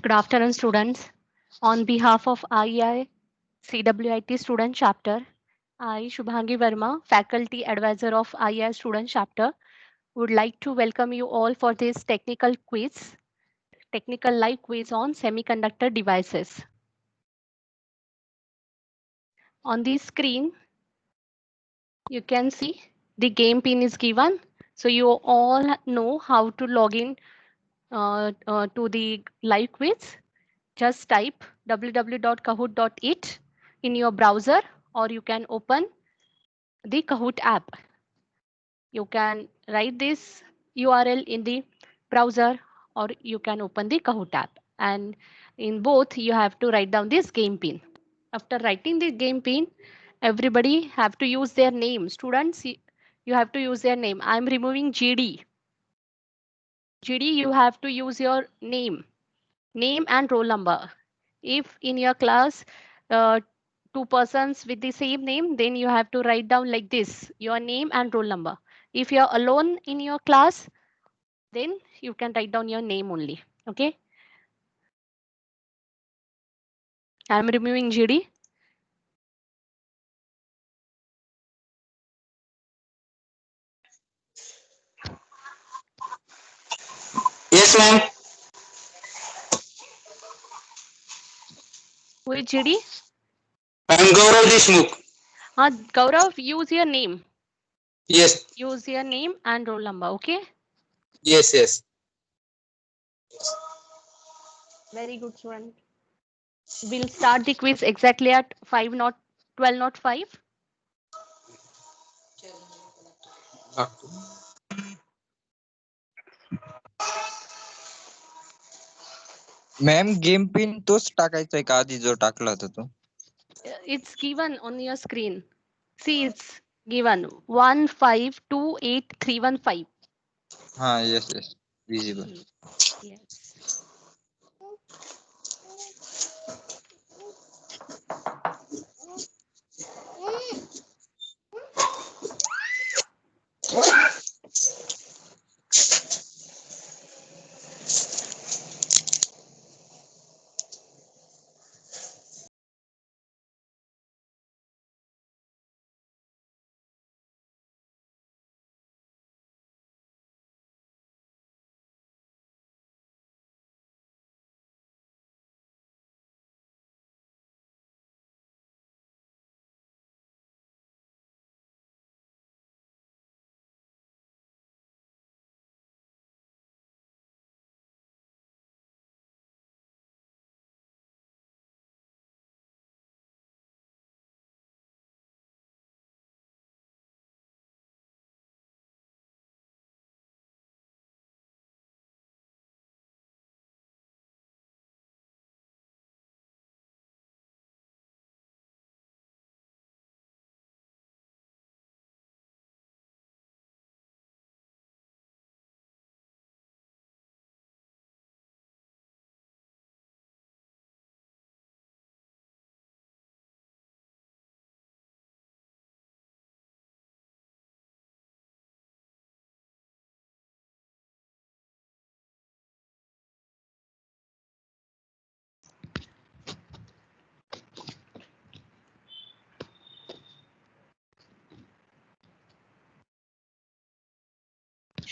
Good afternoon, students. On behalf of IEI CWIT Student Chapter, I, Shubhangi Verma, Faculty Advisor of IEI Student Chapter, would like to welcome you all for this technical live quiz on semiconductor devices. On the screen, you can see the game pin is given. So you all know how to log in to the live quiz. Just type www.kahoot.it in your browser, or you can open the Kahoot app. You can write this URL in the browser, or you can open the Kahoot app. And in both, you have to write down this game pin. After writing the game pin, everybody have to use their name. Students, you have to use their name. I'm removing GD. GD, you have to use your name and roll number. If in your class, uh, two persons with the same name, then you have to write down like this, your name and roll number. If you're alone in your class, then you can write down your name only. Okay. I'm removing GD. Yes, ma'am. Who is GD? I'm Gaurav Deshmukh. Gaurav, use your name. Yes, Use your name and roll number. Okay. yes. Very good, student. We'll start the quiz exactly at 5 not 12 not 5. Ma'am game pin तोच टाकायचा आहे का आधी जो टाकला होता तो? It's given on your screen. See, it's given 1528315. हा yes visible. Yes.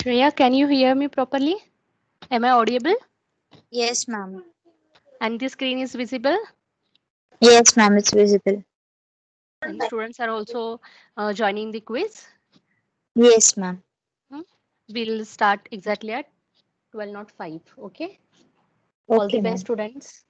Shreya, can you hear me properly? Am I audible? Yes, ma'am. And the screen is visible? Yes, ma'am, it's visible. And students are also joining the quiz. Yes, ma'am. Hmm? We'll start exactly at 12 not 5. Okay. All the Okay, best, ma'am. students.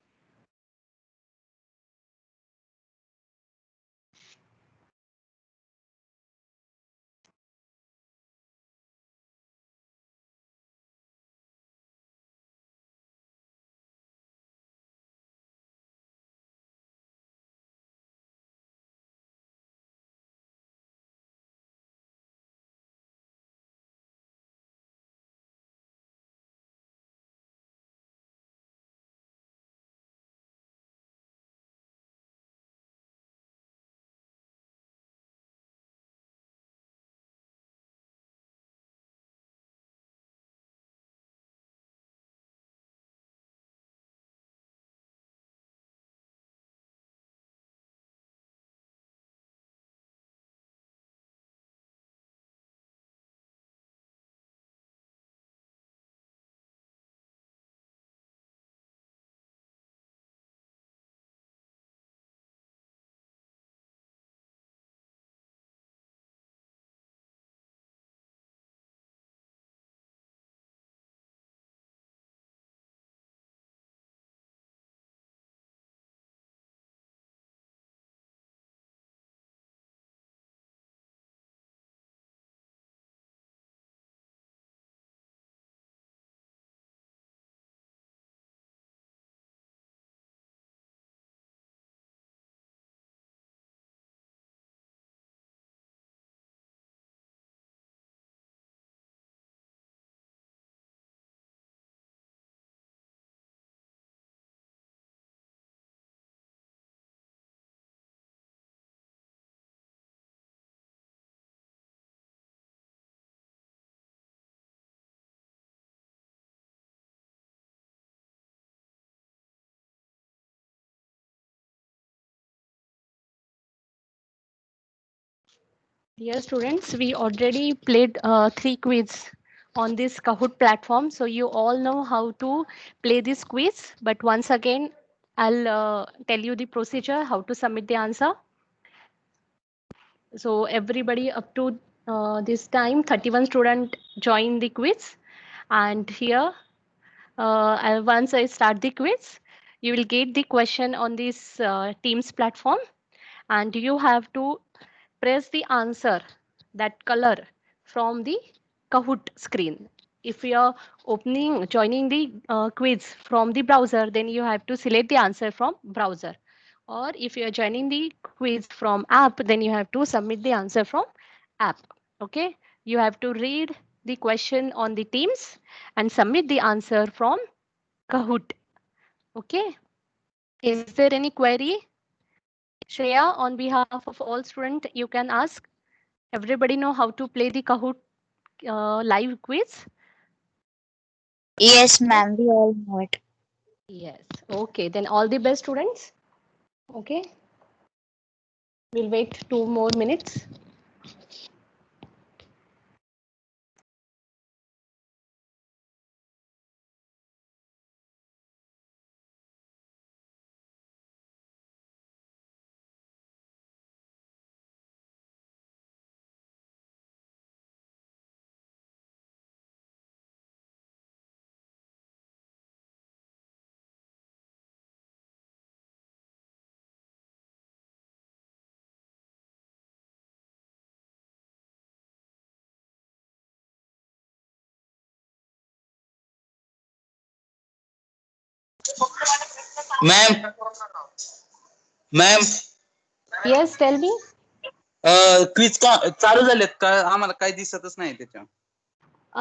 Dear students, we already played 3 quiz on this Kahoot platform, so you all know how to play this quiz. But once again, I'll tell you the procedure, how to submit the answer. So everybody up to this time, 31 student join the quiz, and here, once I start the quiz, you will get the question on this Teams platform, and you have to press the answer, that color from the Kahoot screen. If you are joining the quiz from the browser, then you have to select the answer from browser. Or if you are joining the quiz from app, then you have to submit the answer from app. Okay, you have to read the question on the Teams and submit the answer from Kahoot. Okay, is there any query? Shreya, on behalf of all students, you can ask. Everybody know how to play the Kahoot live quiz? Yes, ma'am. We all know it. Yes. Okay, then all the best students. Okay, we'll wait 2 more minutes. Ma'am, ma'am, Yes, tell me. Quiz चालू झालेत का? आम्हाला काही दिसतच नाही त्याच्या.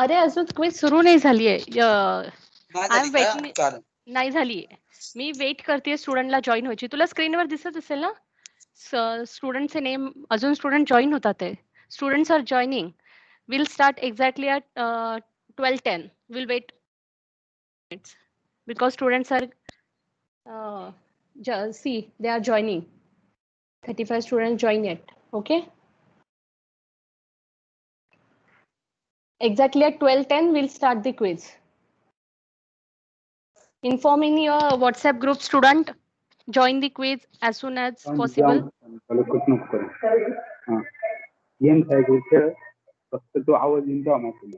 अरे अजून क्विज सुरू नाही झालीये. नाही आय झाली एम का? वेटिंग. चालेल. नाही झालीये. मी वेट करते स्टुडंटला जॉईन व्हायची. तुला स्क्रीनवर दिसत असेल ना? स्टुडंटचे नेम, अजून स्टुडंट जॉईन होतात आहे. Students are joining. We'll start exactly at 12:10. We'll wait minutes because students are see they are joining. 35 students join yet. Okay. Exactly at 12:10 we'll start the quiz. Inform in your WhatsApp group student. Join the quiz as soon as possible. त्याला कुछ नको करू. हा. Game खेळ फक्त तो आवाज येऊन तेव्हा message.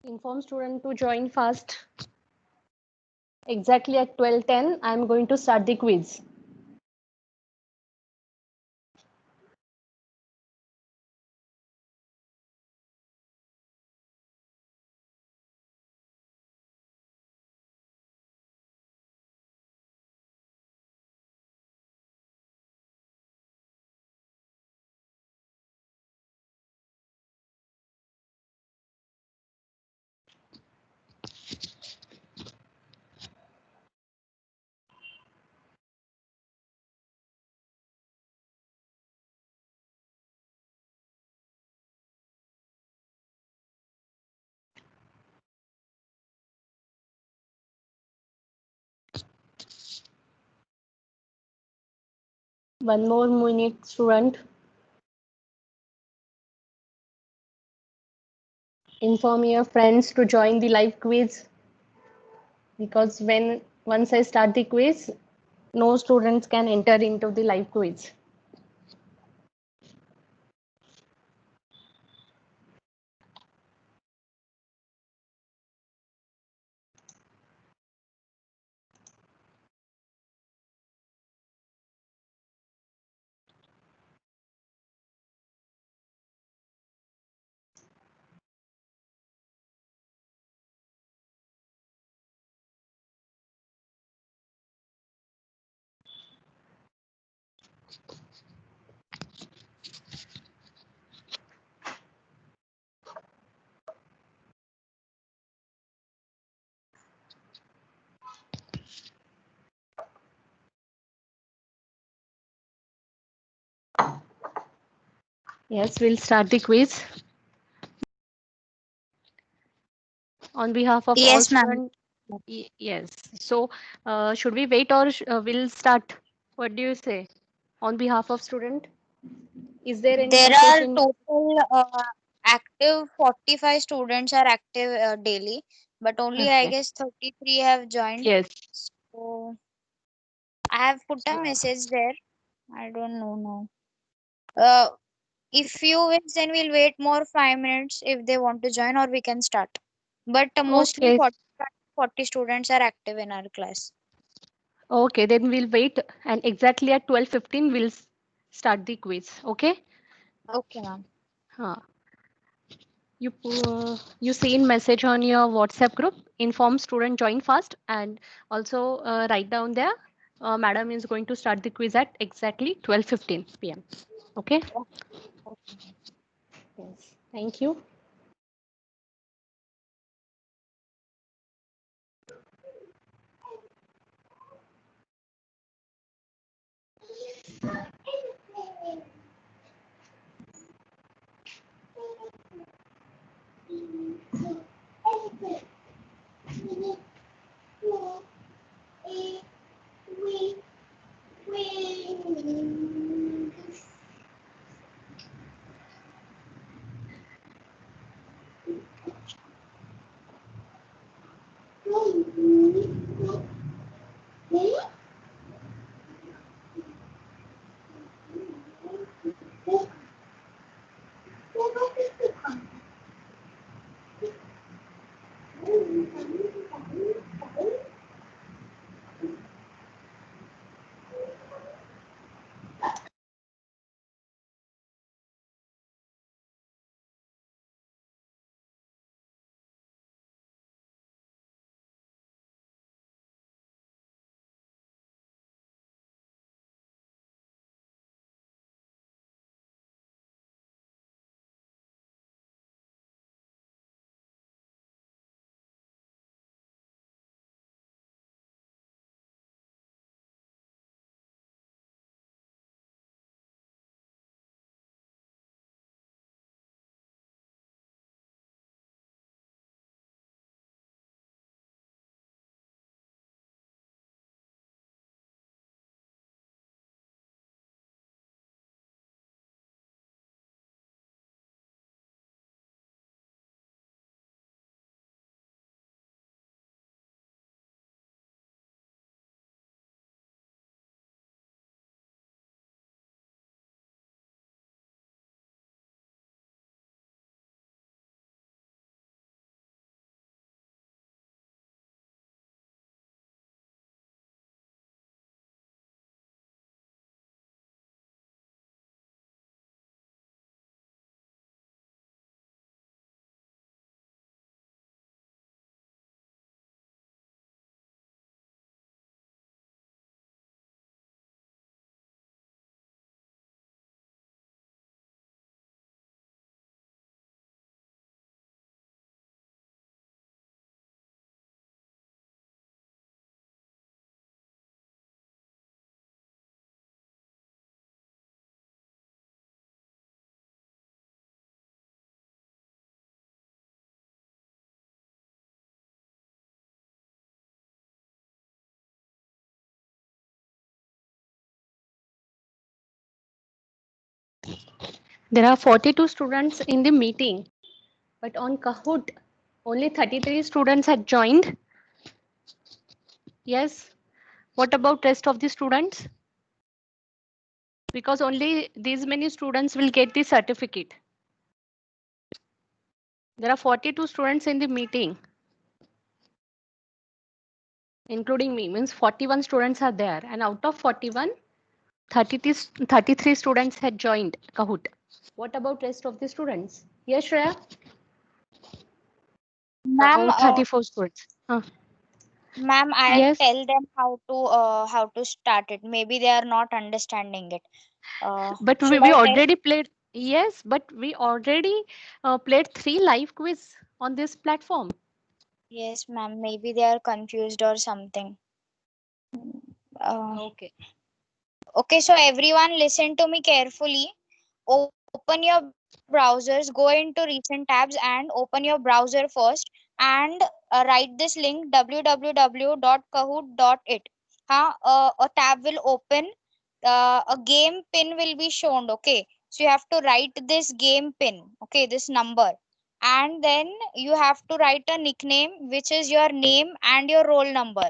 'Inform student to join fast. Exactly at 12:10 I'm going to start the quiz. One more minute, student. Inform your friends to join the live quiz, because once I start the quiz, no students can enter into the live quiz. Yes, we'll start the quiz. On behalf of all Yes, ma'am. students, yes. So, should we wait or we'll start? What do you say? On behalf of student, is there any There message are in? total active 45 students are active daily, but only I Okay. guess 33 have joined. Yes. So I have put a So, message there. I don't know now. Uh, if you wish, then we'll wait more 5 minutes if they want to join, or we can start. But mostly okay. 40 students are active in our class. Okay. Then we'll wait, and exactly at 12:15 we'll start the quiz. Okay. Okay, ma'am. Huh. You send message on your WhatsApp group. Inform student join fast, and also write down there. Madam is going to start the quiz at exactly 12:15 p.m. Okay. Okay. Yes. Thank you. There are 42 students in the meeting, but on Kahoot, only 33 students had joined. Yes. What about rest of the students? Because only these many students will get the certificate. There are 42 students in the meeting, including me, means 41 students are there. And out of 41, 33 students had joined Kahoot. What about rest of the students? Yes, Shreya? Ma'am, 34 students. ma'am, I'll Yes, tell them how to start it. Maybe they are not understanding it. but we, Should we I tell? already played. Yes, but we already played 3 live quiz on this platform. Yes, ma'am. Maybe they are confused or something. Uh, Okay. okay, so everyone listen to me carefully. open your browsers, go into recent tabs and open your browser first and write this link www.kahoot.it. A tab will open, a game pin will be shown. Okay, so you have to write this game pin, okay, this number, and then you have to write a nickname which is your name and your roll number,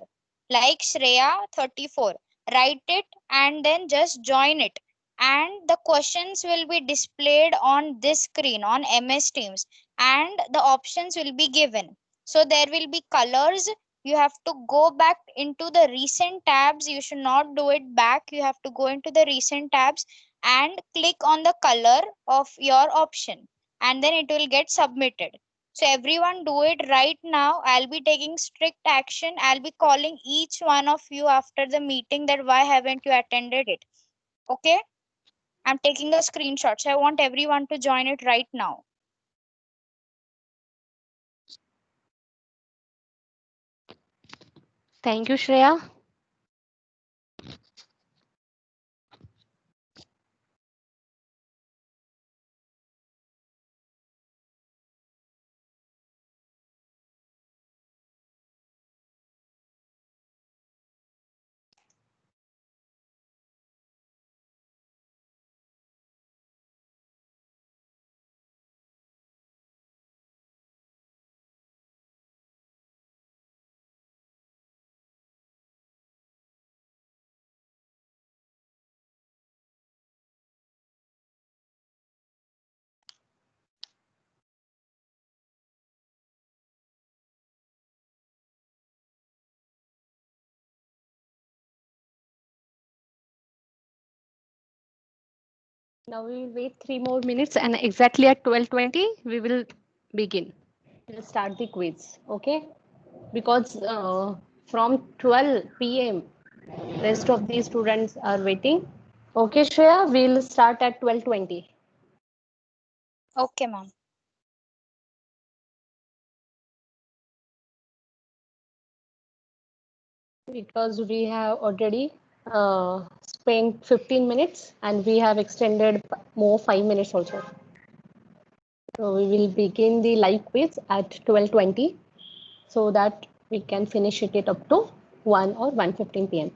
like Shreya 34. Write it and then just join it, and the questions will be displayed on this screen on MS Teams, and the options will be given. So there will be colors. You have to go back into the recent tabs. You should not do it back. You have to go into the recent tabs and click on the color of your option, and then it will get submitted. So everyone do it right now. I'll be taking strict action. I'll be calling each one of you after the meeting that why haven't you attended it. Okay, I'm taking a screenshot. So I want everyone to join it right now. Thank you, Shreya. Now we will wait 3 more minutes, and exactly at 12:20 we will begin. We'll start the quiz. Okay, because from 12 p.m. rest of the students are waiting. Okay, Shreya, we'll start at 12:20. Okay, ma'am. Because we have already spent 15 minutes and we have extended more 5 minutes also. So we will begin the live quiz at 12:20 so that we can finish it up to 1 or 1:15 p.m.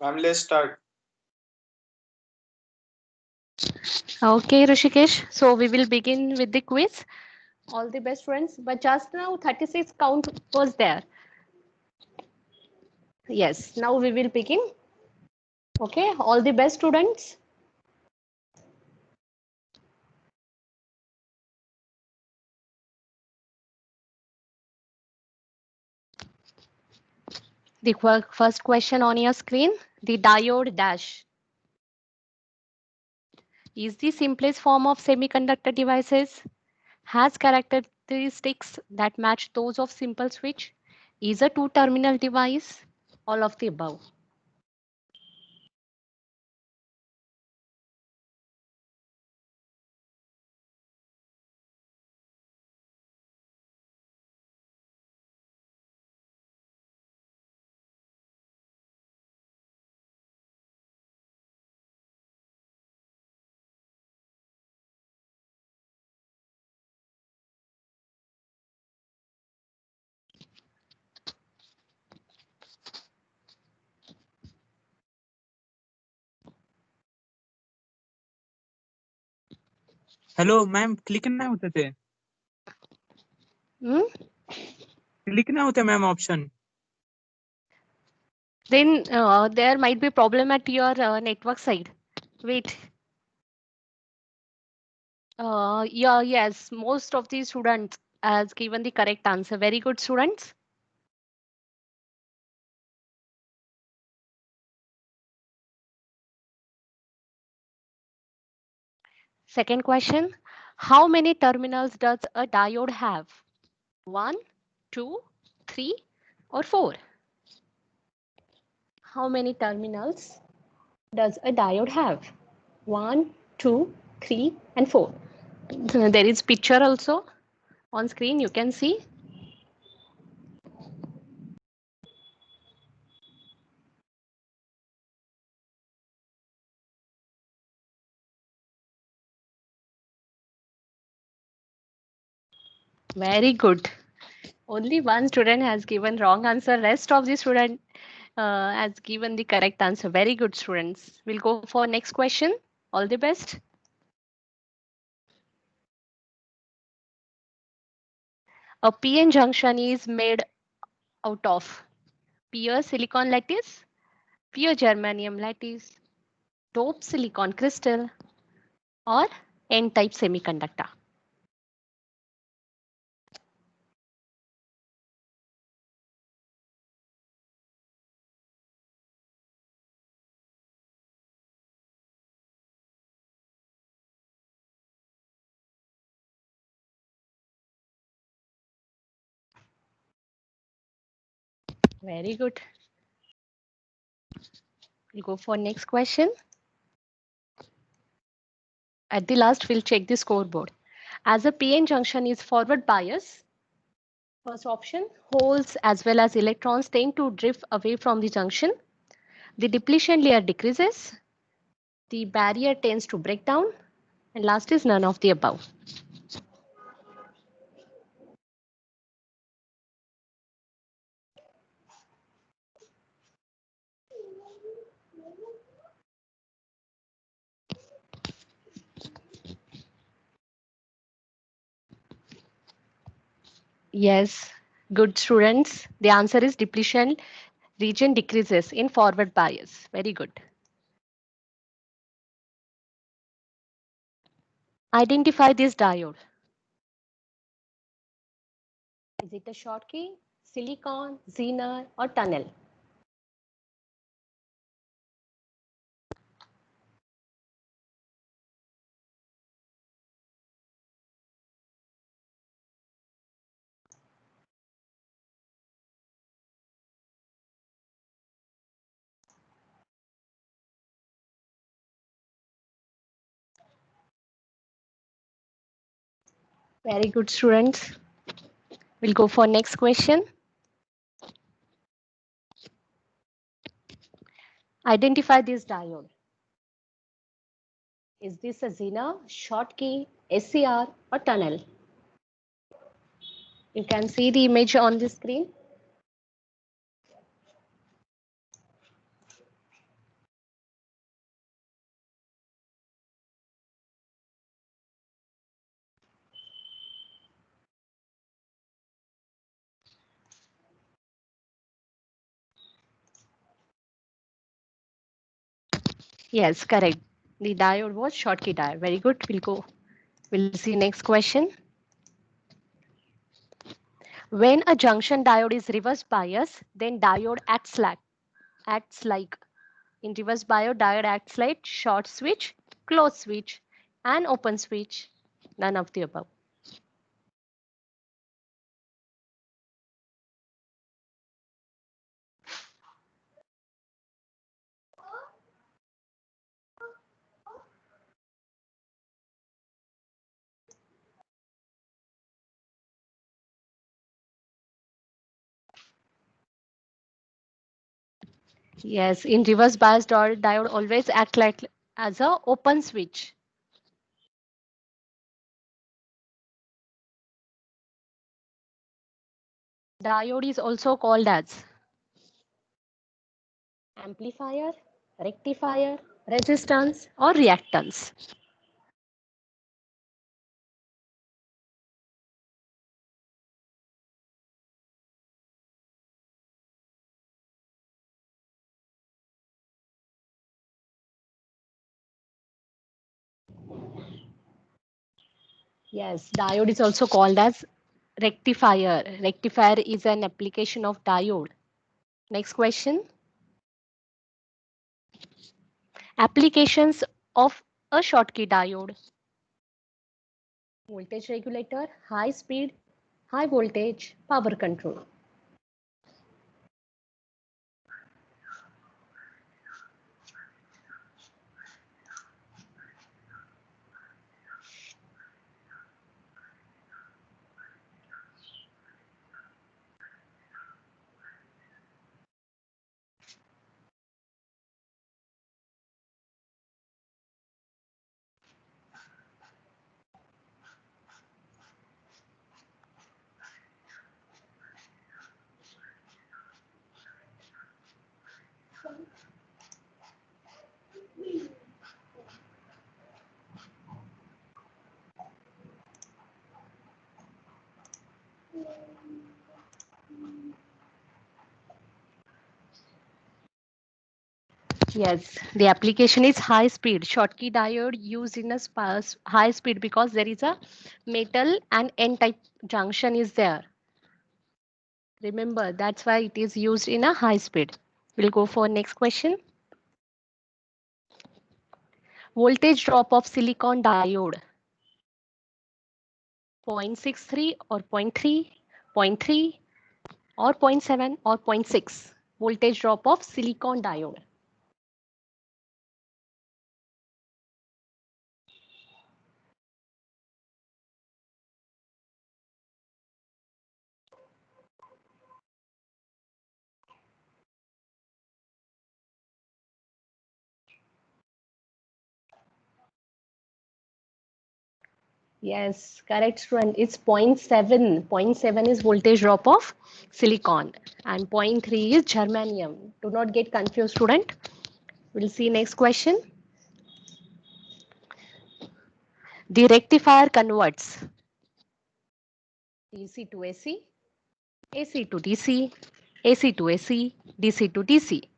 Ma'am, let's start. Okay, Rishikesh. So we will begin with the quiz. All the best, friends. But just now, 36 count was there. Yes, now we will begin. Okay, all the best, students. The first question on your screen, the diode dash is the simplest form of semiconductor devices, has characteristics that match those of simple switch, is a two-terminal device, all of the above. Hello ma'am click नाही होत ते Hmm? Click नाही होते ma'am option Then there might be problem at your network side. Wait. Yeah, yes, most of the students has given the correct answer. Very good, students. Second question, how many terminals does a diode have? 1, 2, 3, or 4? How many terminals does a diode have? 1, 2, 3, and 4. There is picture also on screen, you can see. Very good. Only one student has given wrong answer. Rest of the student has given the correct answer. Very good, students. We'll go for next question. All the best. A PN junction is made out of pure silicon lattice, pure germanium lattice, doped silicon crystal, or N-type semiconductor. Very good. We'll go for next question. At the last, we'll check the scoreboard. As a PN junction is forward bias, first option, holes as well as electrons tend to drift away from the junction. The depletion layer decreases. The barrier tends to break down. And last is none of the above. Yes, good students. The answer is depletion region decreases in forward bias. Very good. Identify this diode. Is it a Schottky, silicon, Zener, or tunnel? Very good, students. We'll go for next question. Identify this diode. Is this a Zener, Schottky, SCR, or tunnel? You can see the image on the screen. Yes, correct. The diode was Schottky diode. Very good. We'll see next question. When a junction diode is reverse bias, then diode acts like in reverse bias, diode acts like short switch, close switch, and open switch. None of the above. Yes, in reverse bias diode always act like as a open switch. Diode is also called as amplifier, rectifier, resistance, or reactance. Yes, diode is also called as rectifier. Rectifier is an application of diode. Next question. Applications of a Schottky diode. Voltage regulator, high speed, high voltage, power control. Yes, the application is high speed. Schottky diode used in a high speed because there is a metal and N type junction is there. Remember, that's why it is used in a high speed. We'll go for next question. Voltage drop of silicon diode. 0.63 or 0.3, 0.3 or 0.7 or 0.6. Voltage drop of silicon diode. Yes, correct, student. It's 0.7. 0.7 is voltage drop of silicon and 0.3 is germanium. Do not get confused, student. We'll see next question. The rectifier converts DC to AC, AC to DC, AC to AC, DC to DC.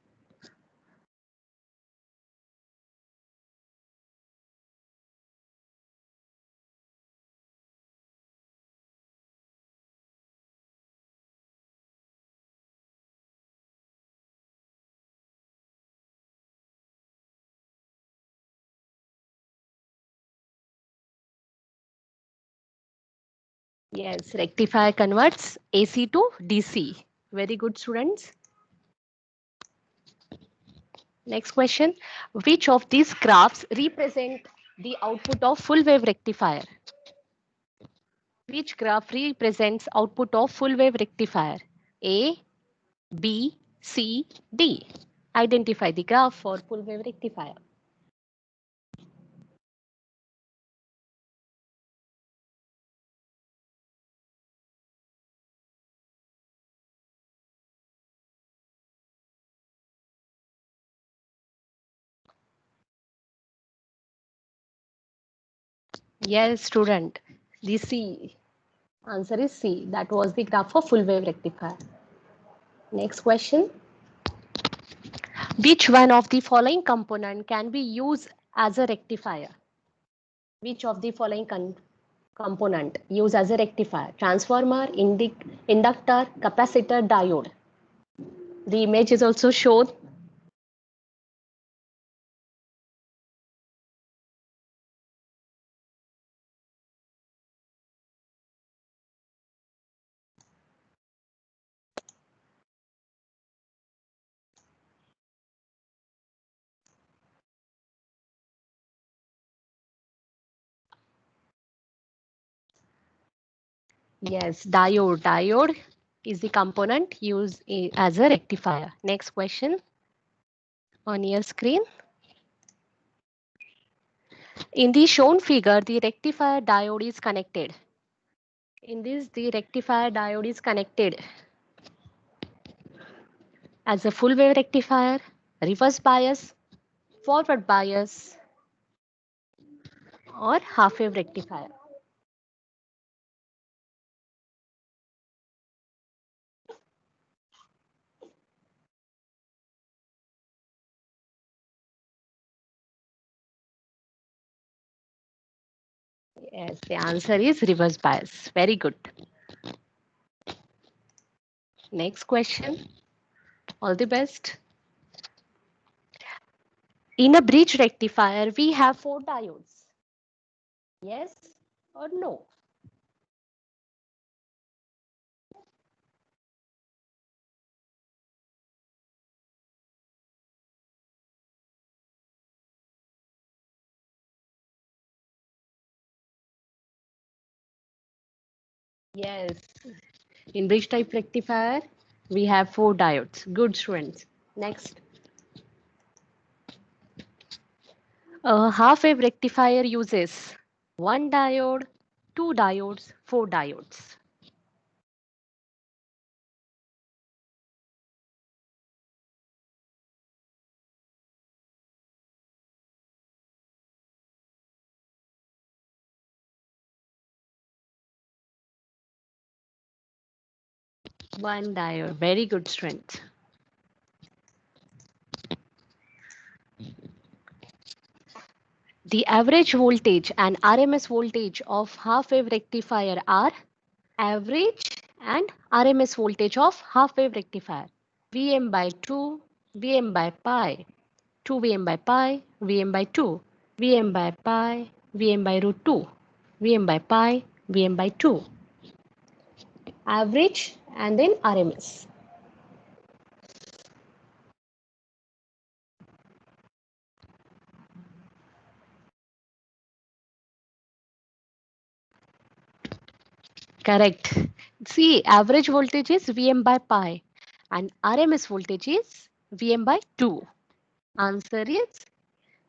Yes, rectifier converts AC to DC. Very good, students. Next question. Which of these graphs represent the output of full wave rectifier? Which graph represents output of full wave rectifier? A, B, C, D. Identify the graph for full wave rectifier. Yes, student. The C. Answer is C. That was the graph for full wave rectifier. Next question. Which one of the following component can be used as a rectifier? Which of the following component used as a rectifier? Transformer, inductor, capacitor, diode. The image is also shown. Yes, diode. Diode is the component used as a rectifier. Next question on your screen. In the shown figure, the rectifier diode is connected. In this, the rectifier diode is connected as a full wave rectifier, reverse bias, forward bias, or half wave rectifier. Yes, the answer is reverse bias. Very good. Next question. All the best. In a bridge rectifier, we have 4 diodes. Yes or no? Yes. In bridge type rectifier, we have 4 diodes. Good students. Next. A half wave rectifier uses 1 diode, 2 diodes, 4 diodes. One diode. Very good strength. The average voltage and RMS voltage of half wave rectifier are average and RMS voltage of half wave rectifier. Vm by 2, Vm by pi, 2 Vm by pi, Vm by 2, Vm by pi, Vm by root 2, Vm by pi, Vm by 2. Average and then RMS. Correct. See, average voltage is Vm by pi and RMS voltage is Vm by 2. Answer is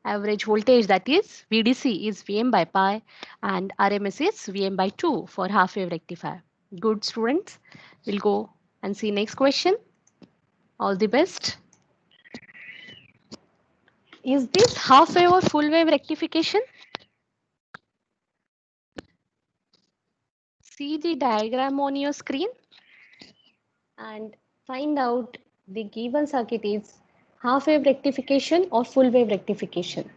average voltage, that is VDC, is Vm by pi and RMS is Vm by 2 for half wave rectifier. Good students. We'll go and see next question. All the best. Is this half wave or full wave rectification? See the diagram on your screen and find out the given circuit is half wave rectification or full wave rectification.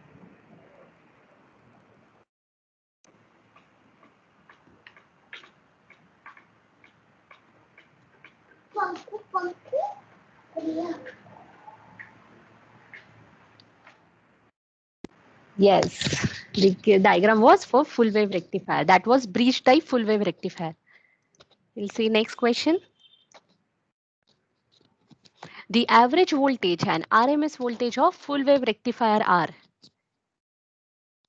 Yes, the diagram was for full wave rectifier. That was bridge type full wave rectifier. We'll see next question. The average voltage and RMS voltage of full wave rectifier are.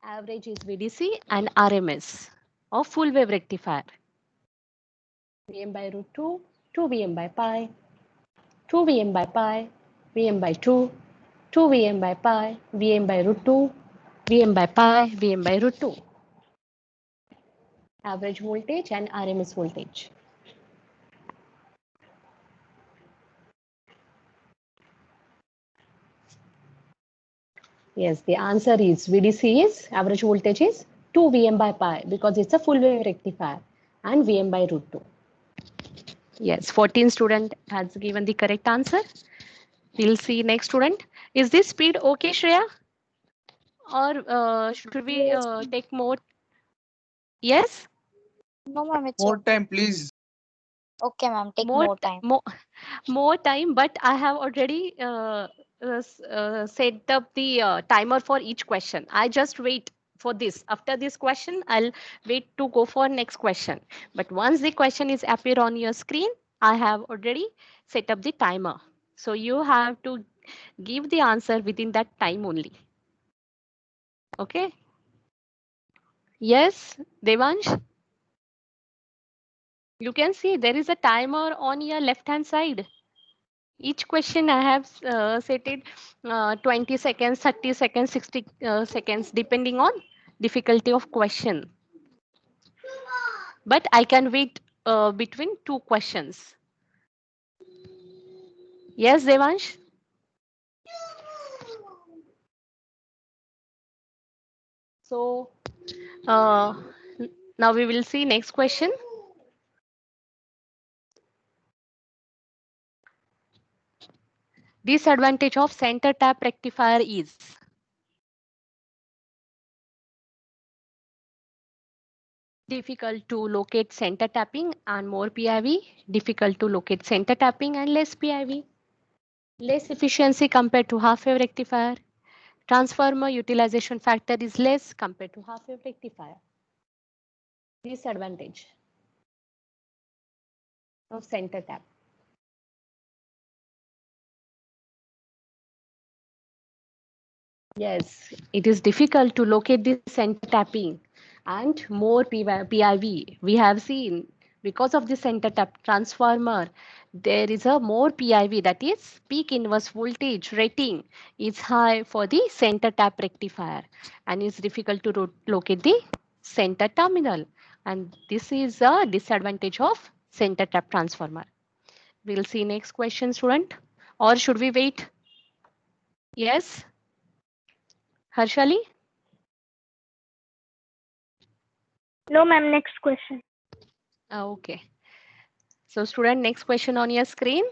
Average is VDC and RMS of full wave rectifier. Vm by root 2, 2 Vm by pi, 2 Vm by pi, Vm by 2, 2 Vm by pi, Vm by root 2, Vm by pi, Vm by root 2. Average voltage and RMS voltage. Yes, the answer is VDC is average voltage is 2 Vm by pi because it's a full wave rectifier and Vm by root 2. Yes, 14 student has given the correct answer. We'll see next student. Is this speed okay, Shreya? Or should we Yes. take more? Yes? No, ma'am, it's More okay. time, please. Okay, ma'am, take More, more time. more time, but I have already set up the timer for each question. I just wait for this. After this question, I'll wait to go for next question. But once the question is appear on your screen, I have already set up the timer. So you have to give the answer within that time only. Okay? Yes, Devansh? You can see there is a timer on your left hand side. Each question I have set it 20 seconds, 30 seconds, 60 seconds, depending on difficulty of question. But I can wait between two questions. Yes, Devansh? So uh, now we will see next question. Disadvantage of center tap rectifier is difficult to locate center tapping and more PIV, difficult to locate center tapping and less PIV, less efficiency compared to half wave rectifier, transformer utilization factor is less compared to half wave rectifier. Disadvantage of center tap. Yes, it is difficult to locate the center tapping and more PIV. We have seen because of the center tap transformer, there is a more PIV, that is peak inverse voltage rating is high for the center tap rectifier and it's difficult to locate the center terminal. And this is a disadvantage of center tap transformer. We'll see next question, student. Or should we wait? Yes, Harshali? No, ma'am, next question. Okay. So student, next question on your screen.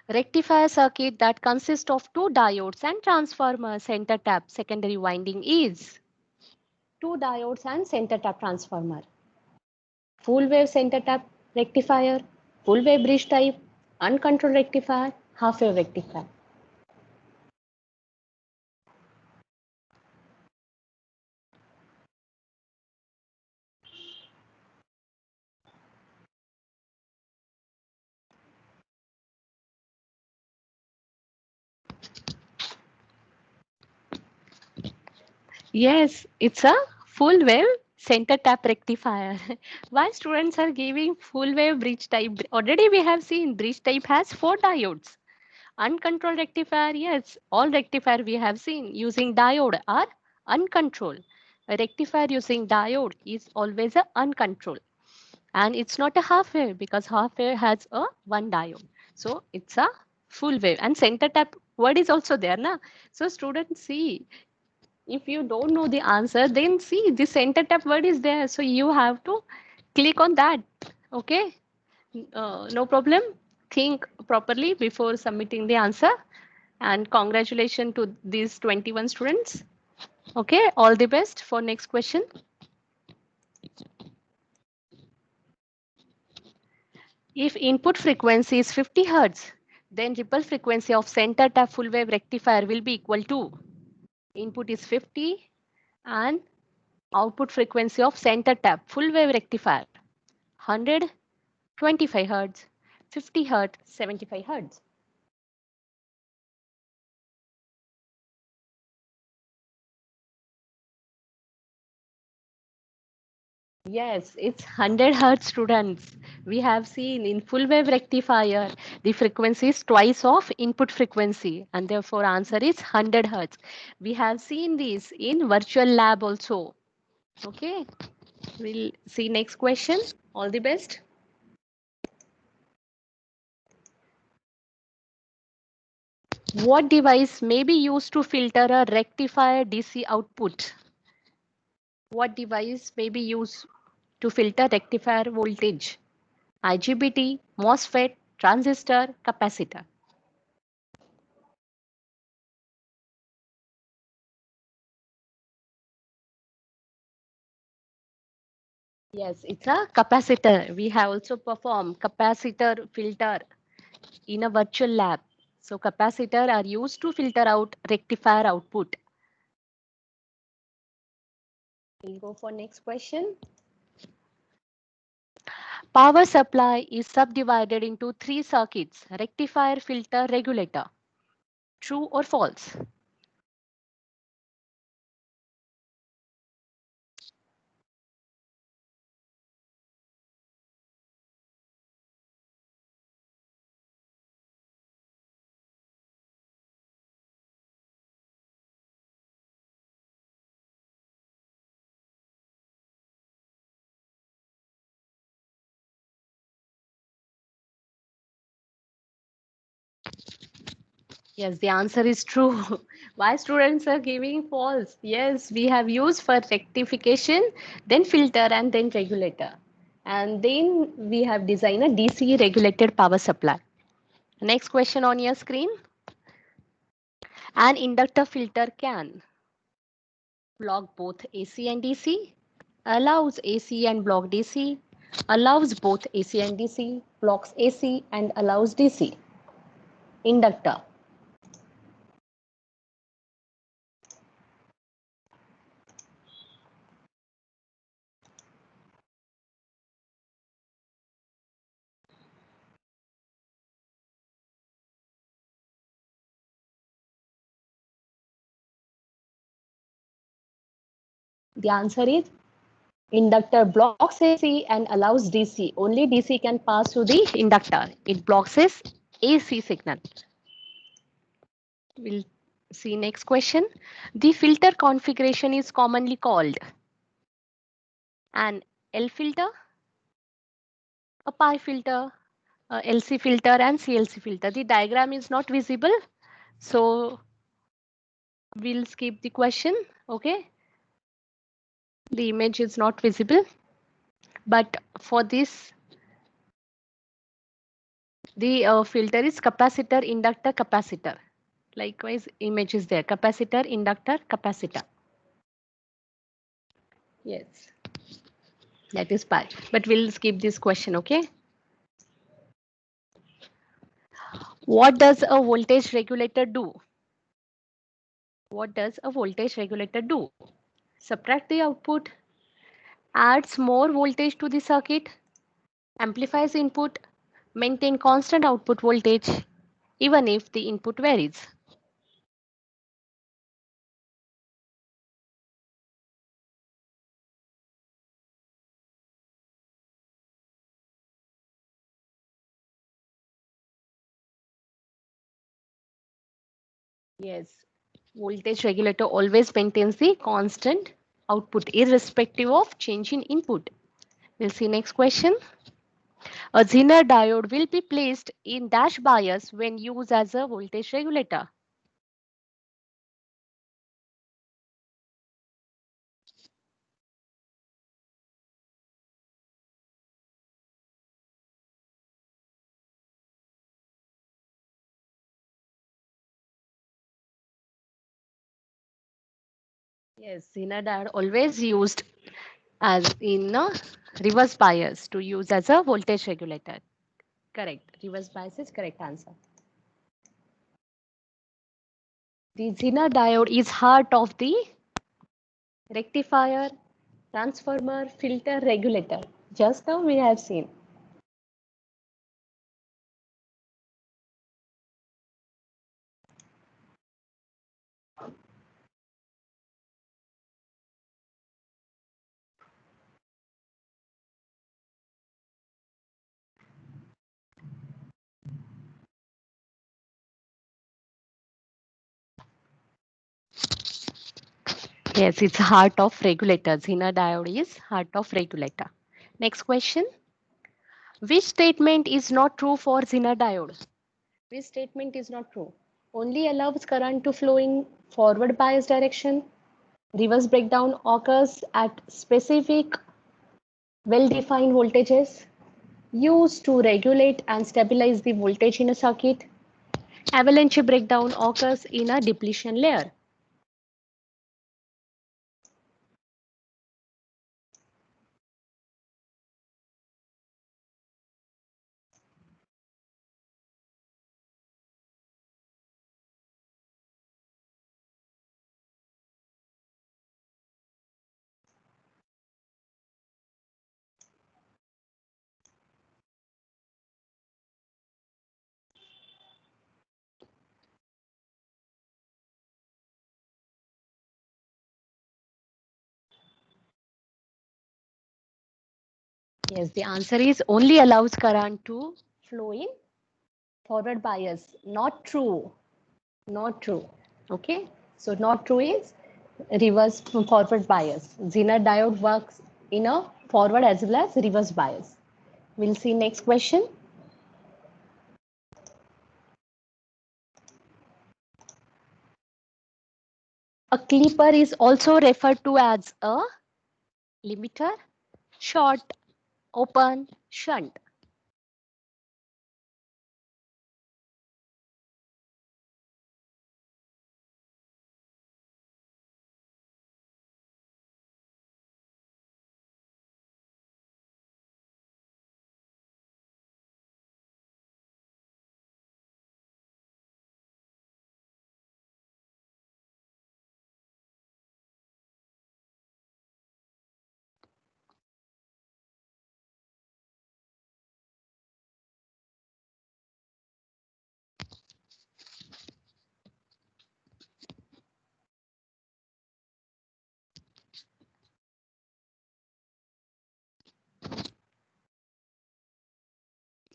Rectifier circuit that consists of two diodes and transformer center tap secondary winding is two diodes and center tap transformer. Full wave center tap rectifier, full wave bridge type, uncontrolled rectifier, half wave rectifier. Yes, it's a full wave center tap rectifier. Why students are giving full wave bridge type? Already we have seen bridge type has four diodes. Uncontrolled rectifier, yes, all rectifier we have seen using diode are uncontrolled. A rectifier using diode is always a uncontrolled. And it's not a half wave because half wave has a one diode. So it's a full wave and center tap word is also there. Na? So students see, if you don't know the answer, then see the center tap word is there. So you have to click on that. Okay. No problem. Think properly before submitting the answer. And congratulations to these 21 students. Okay, all the best for next question. If input frequency is 50 Hertz, then ripple frequency of center tap full wave rectifier will be equal to input is 50 and output frequency of center tap full wave rectifier 100, 25 Hertz, 50 Hertz, 75 Hertz. Yes, it's 100 Hertz students. We have seen in full wave rectifier, the frequency is twice of input frequency and therefore answer is 100 Hertz. We have seen this in virtual lab also. Okay, we'll see next question. All the best. What device may be used to filter a rectifier DC output? What device may be used to filter rectifier voltage? IGBT, MOSFET, transistor, capacitor. Yes, it's a capacitor. We have also performed capacitor filter in a virtual lab. So capacitor are used to filter out rectifier output. We'll go for next question. Power supply is subdivided into three circuits: rectifier, filter, regulator. True or false? Yes, the answer is true. Why students are giving false? Yes, we have used for rectification, then filter and then regulator. And then we have designed a DC regulated power supply. Next question on your screen. An inductor filter can block both AC and DC, allows AC and block DC, allows both AC and DC, blocks AC and allows DC. Inductor. The answer is inductor blocks AC and allows DC. Only DC can pass through the inductor. It blocks his AC signal. We'll see next question. The filter configuration is commonly called an L filter, a pi filter, a LC filter, and CLC filter. The diagram is not visible, so we'll skip the question. Okay. The image is not visible, but for this, the filter is capacitor, inductor, capacitor. Likewise, image is there. Capacitor, inductor, capacitor. Yes, that is pi. But we'll skip this question, okay? What does a voltage regulator do? What does a voltage regulator do? Subtract the output, adds more voltage to the circuit, amplifies input, maintain constant output voltage, even if the input varies. Yes, voltage regulator always maintains the constant output irrespective of change in input. We'll see next question. A Zener diode will be placed in dash bias when used as a voltage regulator. Yes, Zener diode always used as in a reverse bias to use as a voltage regulator. Correct. Reverse bias is correct answer. The Zener diode is heart of the rectifier, transformer, filter, regulator. Just now we have seen. Yes, it's heart of regulator. Zener diode is heart of regulator. Next question. Which statement is not true for Zener diode? Which statement is not true? Only allows current to flow in forward bias direction. Reverse breakdown occurs at specific well-defined voltages. Used to regulate and stabilize the voltage in a circuit. Avalanche breakdown occurs in a depletion layer. Yes, the answer is only allows current to flow in forward bias. Not true. Not true. Okay. So not true is reverse forward bias. Zener diode works in a forward as well as reverse bias. We'll see next question. A clipper is also referred to as a limiter, short, open, shunt.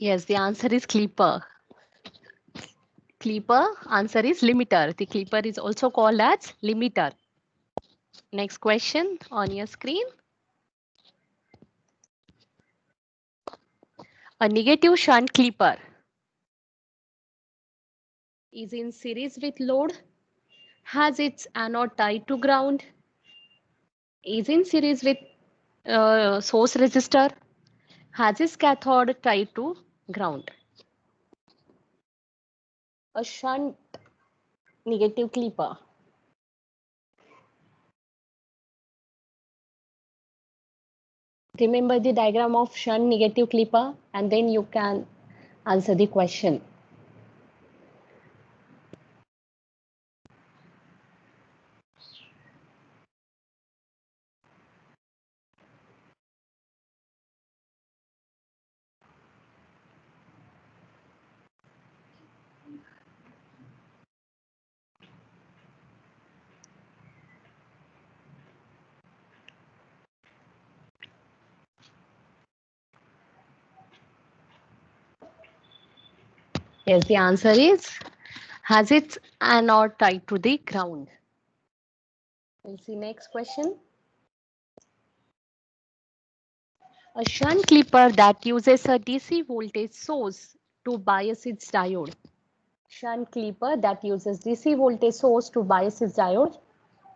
Yes, the answer is clipper. Clipper, answer is limiter. The clipper is also called as limiter. Next question on your screen. A negative shunt clipper is in series with load, has its anode tied to ground, is in series with source resistor, has its cathode tied to ground. A shunt negative clipper. Remember the diagram of shunt negative clipper and then you can answer the question. Yes, the answer is has its anode tied to the ground. We'll see next question. A shunt clipper that uses a DC voltage source to bias its diode. Shunt clipper that uses DC voltage source to bias its diode.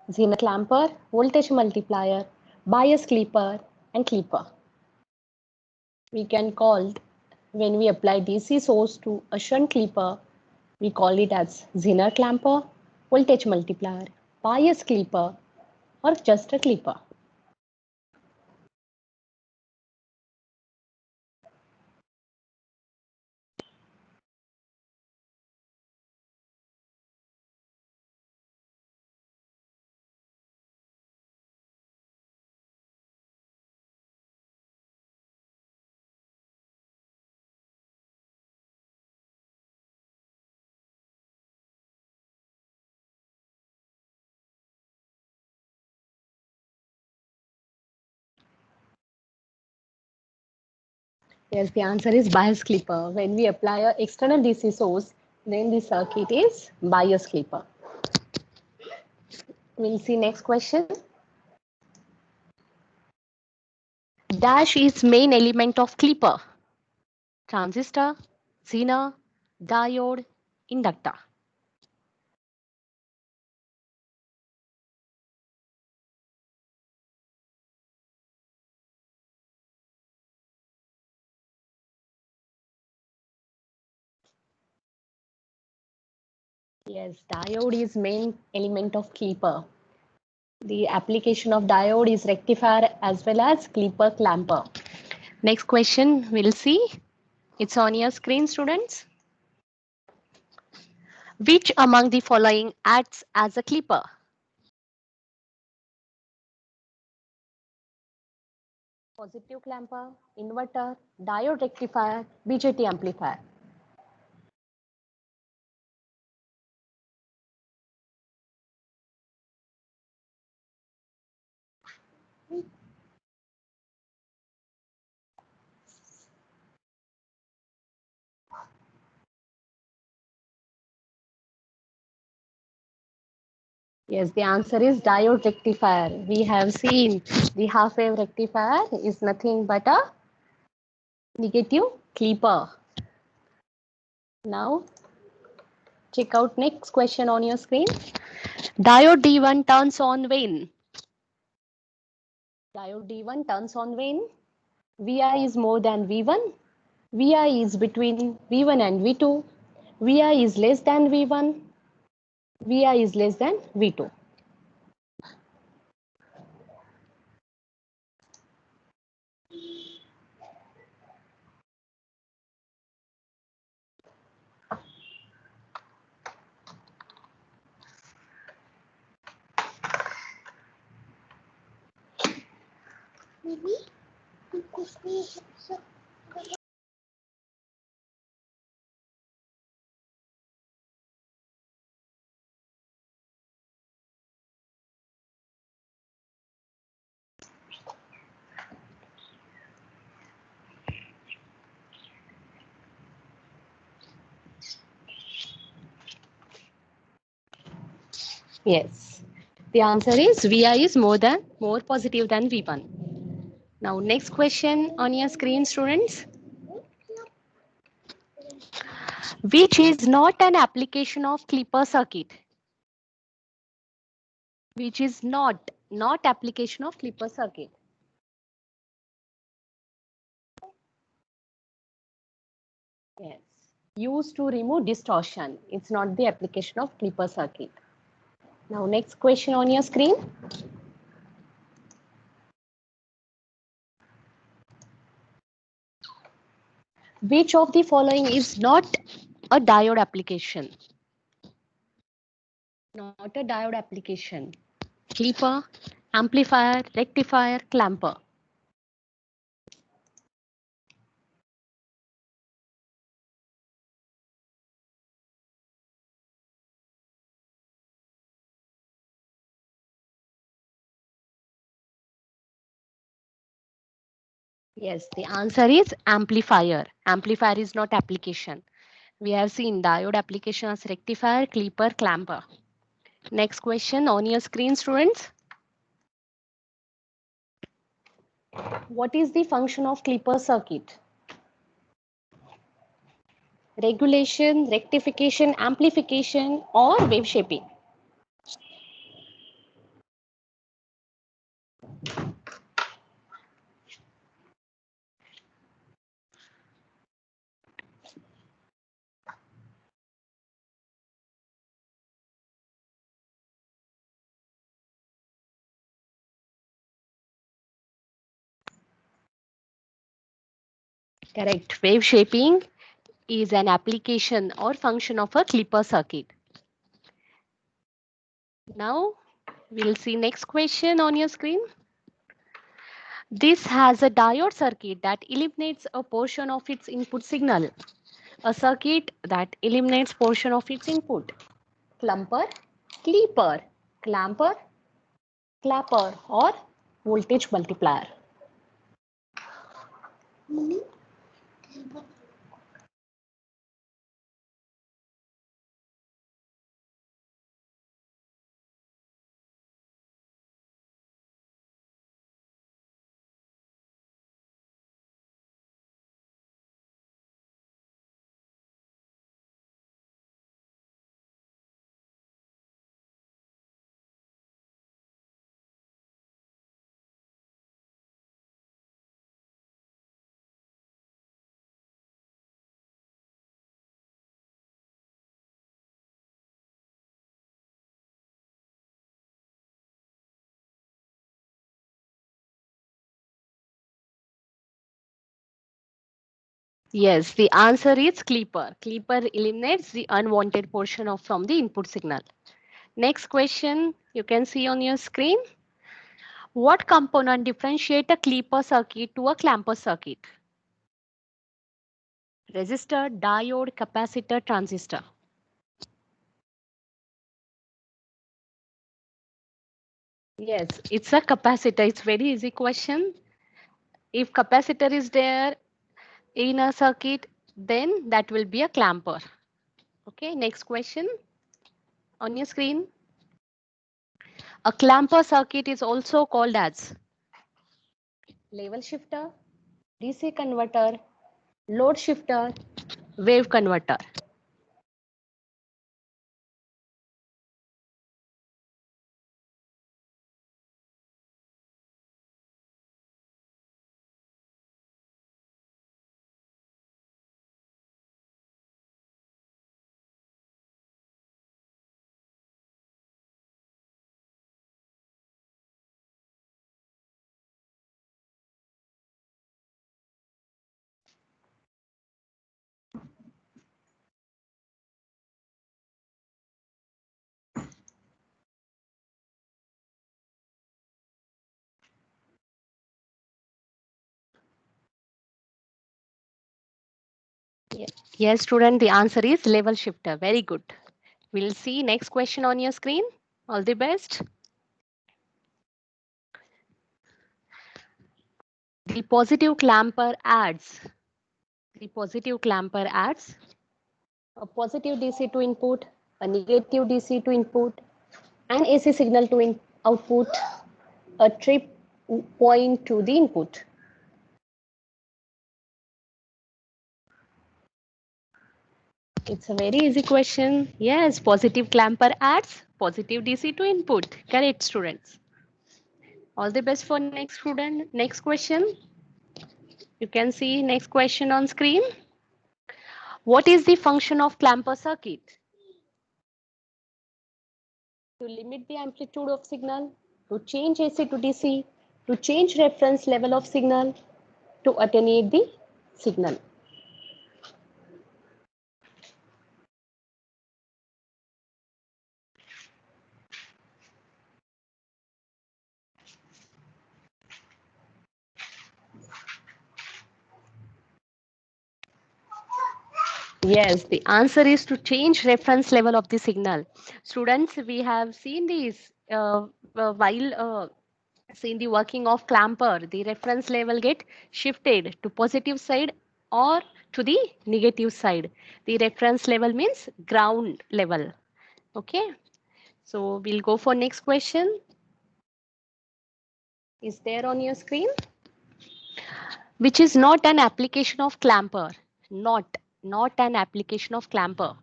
Zener clamper, voltage multiplier, bias clipper, and clipper. We can call when we apply DC source to a shunt clipper, we call it as Zener clamper, voltage multiplier, bias clipper, or just a clipper. Yes, the answer is bias clipper. When we apply an external DC source, then the circuit is bias clipper. We'll see next question. Dash is main element of clipper. Transistor, zener, diode, inductor. Yes, diode is main element of clipper. The application of diode is rectifier as well as clipper clamper. Next question we'll see. It's on your screen, students. Which among the following acts as a clipper? Positive clamper, inverter, diode rectifier, BJT amplifier. Yes, the answer is diode rectifier. We have seen the half wave rectifier is nothing but a negative clipper. Now, check out next question on your screen. Diode D1 turns on when? Diode D1 turns on when Vi is more than V1, Vi is between V1 and V2, Vi is less than V1, Vi is less than V2. Yes, the answer is Vi is more positive than V1. Now, next question on your screen, students. Which is not an application of Clipper circuit? Which is not application of Clipper circuit? Yes, used to remove distortion. It's not the application of Clipper circuit. Now, next question on your screen. Which of the following is not a diode application? Not a diode application. Clipper, amplifier, rectifier, clamper. Yes, the answer is amplifier. Amplifier is not application. We have seen diode application as rectifier, clipper, clamper. Next question on your screen, students. What is the function of clipper circuit? Regulation, rectification, amplification, or wave shaping? Correct. Wave shaping is an application or function of a clipper circuit. Now, we'll see next question on your screen. This has a diode circuit that eliminates a portion of its input signal. A circuit that eliminates portion of its input. Clumper, clipper, clamper, clapper, or voltage multiplier. Yes, the answer is clipper. Clipper eliminates the unwanted portion of from the input signal. Next question you can see on your screen. What component differentiate a clipper circuit to a clamper circuit? Resistor, diode, capacitor, transistor. Yes, it's a capacitor. It's very easy question. If capacitor is there in a circuit, then that will be a clamper. Okay, next question on your screen. A clamper circuit is also called as level shifter, DC converter, load shifter, wave converter. Yes, student, the answer is level shifter. Very good. We'll see next question on your screen. All the best. The positive clamper adds. The positive clamper adds a positive DC to input, a negative DC to input, an AC signal to output, a trip point to the input. It's a very easy question. Yes, positive clamper adds positive DC to input. Correct, students. All the best for next student. Next question. You can see next question on screen. What is the function of clamper circuit? To limit the amplitude of signal, to change AC to DC, to change reference level of signal, to attenuate the signal. Yes, the answer is to change reference level of the signal. Students, we have seen this while seeing the working of clamper, the reference level get shifted to positive side or to the negative side. The reference level means ground level. Okay, so we'll go for next question. Is there on your screen? Which is not an application of clamper. Not an application of clamper.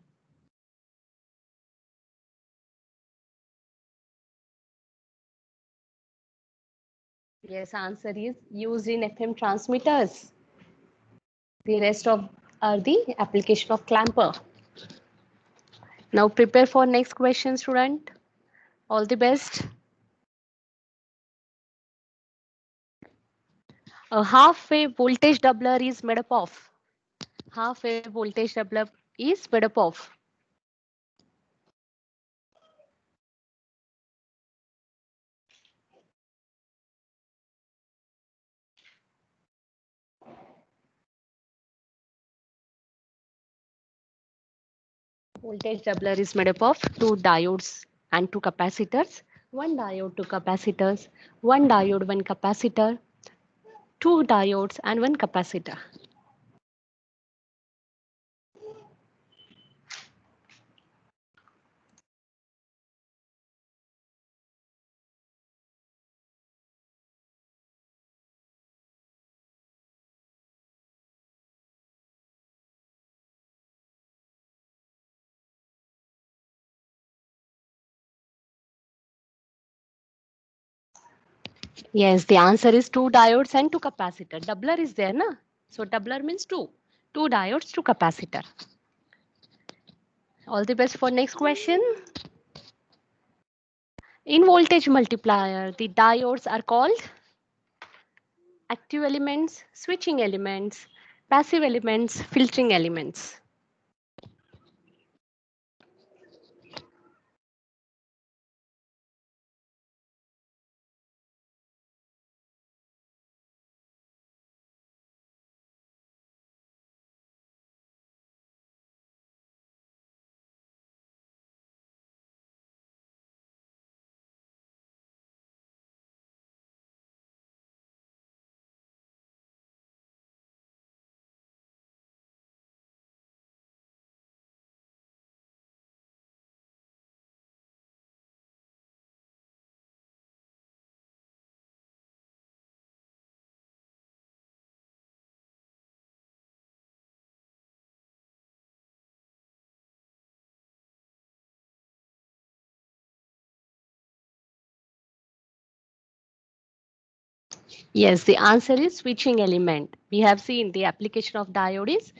Yes, answer is used in FM transmitters. The rest of are the application of clamper. Now prepare for next question, student. All the best. A half-wave voltage doubler is made up of. Half-wave voltage doubler is made up of. Voltage doubler is made up of two diodes and two capacitors. One diode, two capacitors. One diode, one capacitor. Two diodes and one capacitor. Yes, the answer is two diodes and two capacitor. Doubler is there, na? So doubler means two. Two diodes, two capacitor. All the best for next question. In voltage multiplier, the diodes are called active elements, switching elements, passive elements, filtering elements. Yes, the answer is switching element. We have seen the application of diode is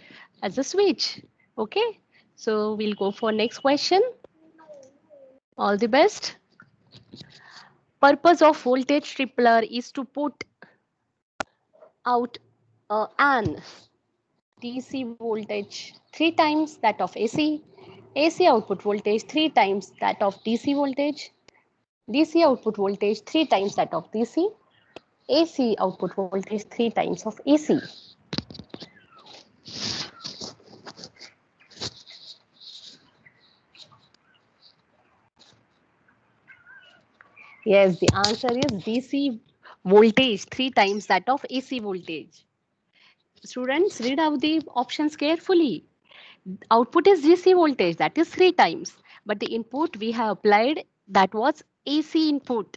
as a switch. Okay, so we'll go for next question. All the best. Purpose of voltage tripler is to put out an DC voltage 3 times that of AC, AC output voltage 3 times that of DC voltage, DC output voltage 3 times that of DC, AC output voltage 3 times of AC. Yes, the answer is DC voltage 3 times that of AC voltage. Students, read out the options carefully. Output is DC voltage, that is 3 times. But the input we have applied, that was AC input.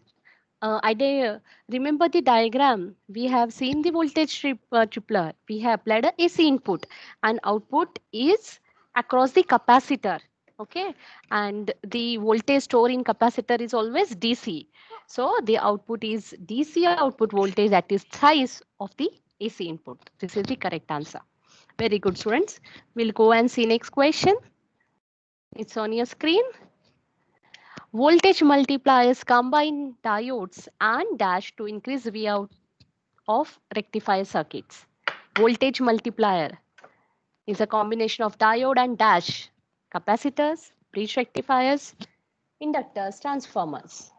Remember the diagram. We have seen the voltage tripler. We have applied a AC input and output is across the capacitor. Okay, and the voltage stored in capacitor is always DC. So the output is DC output voltage, that is thrice of the AC input. This is the correct answer. Very good, students. We'll go and see next question. It's on your screen. Voltage multipliers combine diodes and dash to increase V out of rectifier circuits. Voltage multiplier is a combination of diode and dash, capacitors, bridge rectifiers, inductors, transformers.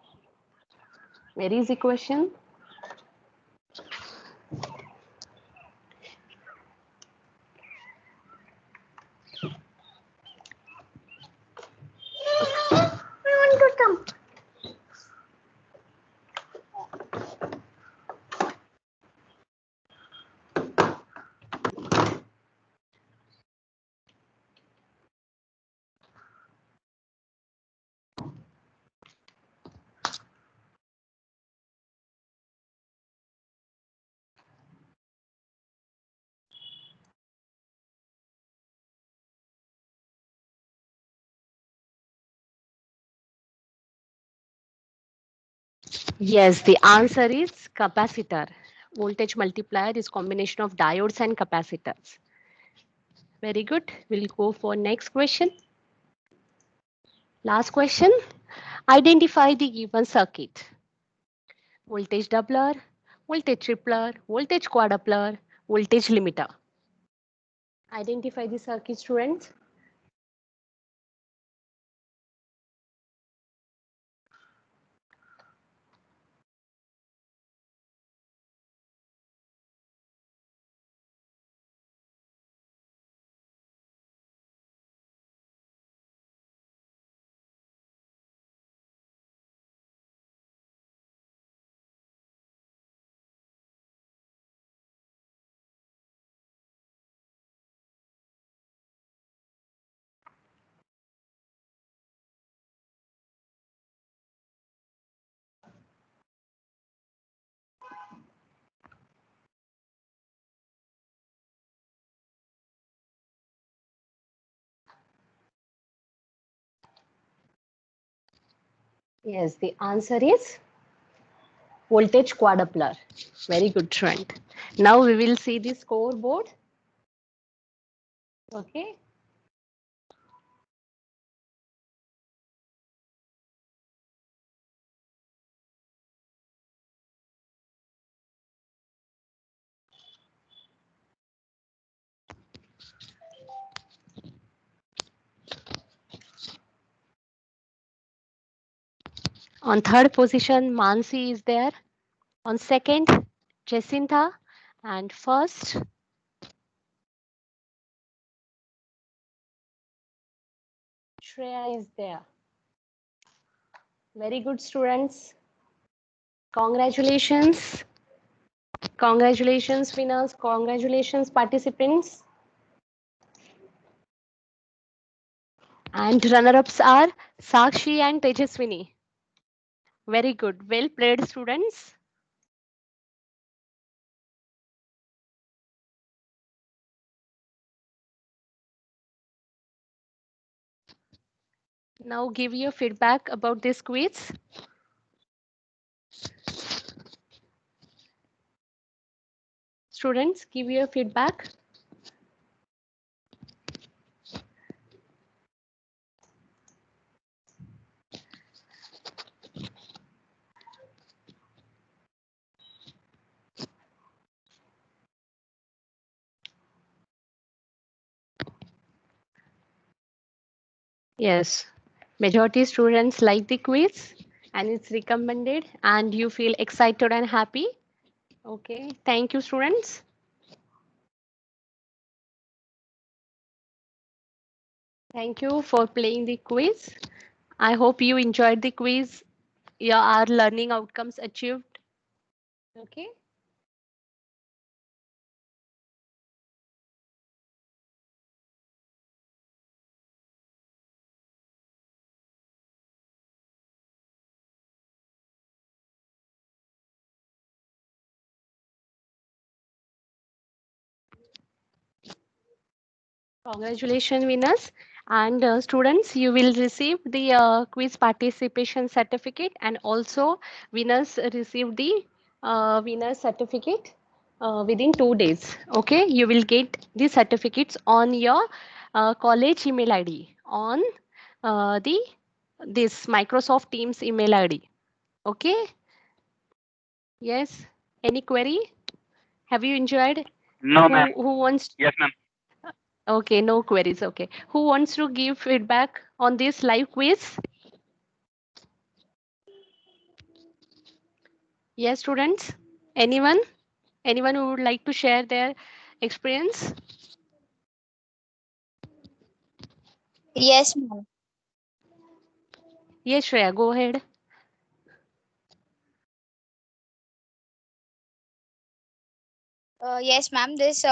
Very easy question. Yes, the answer is capacitor. Voltage multiplier is combination of diodes and capacitors. Very good. We'll go for next question. Last question. Identify the given circuit. Voltage doubler, voltage tripler, voltage quadrupler, voltage limiter. Identify the circuit, students. Yes, the answer is voltage quadrupler. Very good, trend. Now we will see the scoreboard. Okay. On third position, Mansi is there. On second, Jacinta. And first, Shreya is there. Very good, students. Congratulations. Congratulations, winners. Congratulations, participants. And runner-ups are Sakshi and Tejaswini. Very good. Well played, students. Now give your feedback about this quiz. Students, give your feedback. Yes, majority students like the quiz and it's recommended and you feel excited and happy. Okay, thank you, students. Thank you for playing the quiz. I hope you enjoyed the quiz. Yeah, our learning outcomes achieved. Okay. Congratulations, winners. And students, you will receive the quiz participation certificate and also winners receive the winner certificate within 2 days. Okay, you will get the certificates on your college email ID on the this Microsoft Teams email ID. Okay. Yes. Any query? Have you enjoyed? No, ma'am. Who wants? Yes, ma'am. Okay, no queries. Okay. Who wants to give feedback on this live quiz? Yes, students. Anyone? Anyone who would like to share their experience? Yes, ma'am. Yes, Shreya, go ahead. Yes, ma'am. This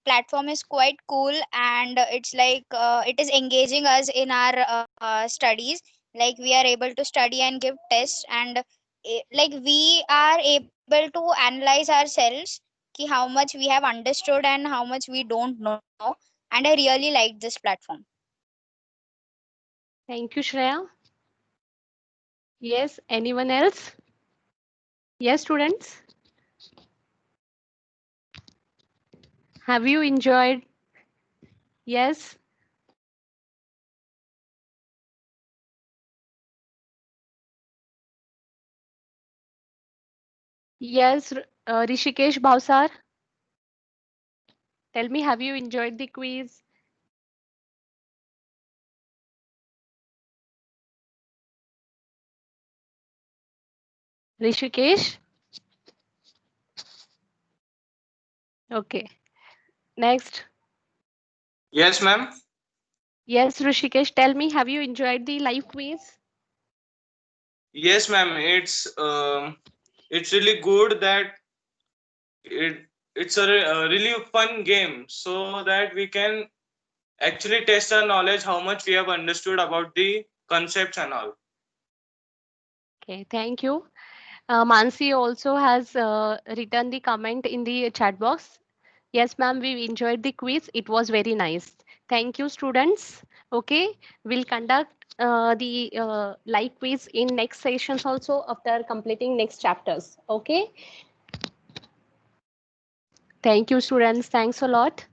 platform is quite cool, and it's like it is engaging us in our studies. Like we are able to study and give tests, and like we are able to analyze ourselves, ki how much we have understood and how much we don't know. And I really like this platform. Thank you, Shreya. Yes, anyone else? Yes, students. Have you enjoyed? Yes. Yes, Rishikesh Bhavsar. Tell me, have you enjoyed the quiz? Rishikesh? Okay. Next. Yes, ma'am. Yes, Rishikesh, tell me, have you enjoyed the live quiz? Yes, ma'am. It's really good that it's a really fun game, so that we can actually test our knowledge, how much we have understood about the concepts and all. Okay, thank you. Mansi also has written the comment in the chat box. Yes, ma'am, we enjoyed the quiz. It was very nice. Thank you, students. Okay, we'll conduct the live quiz in next sessions also after completing next chapters. Okay. Thank you, students. Thanks a lot.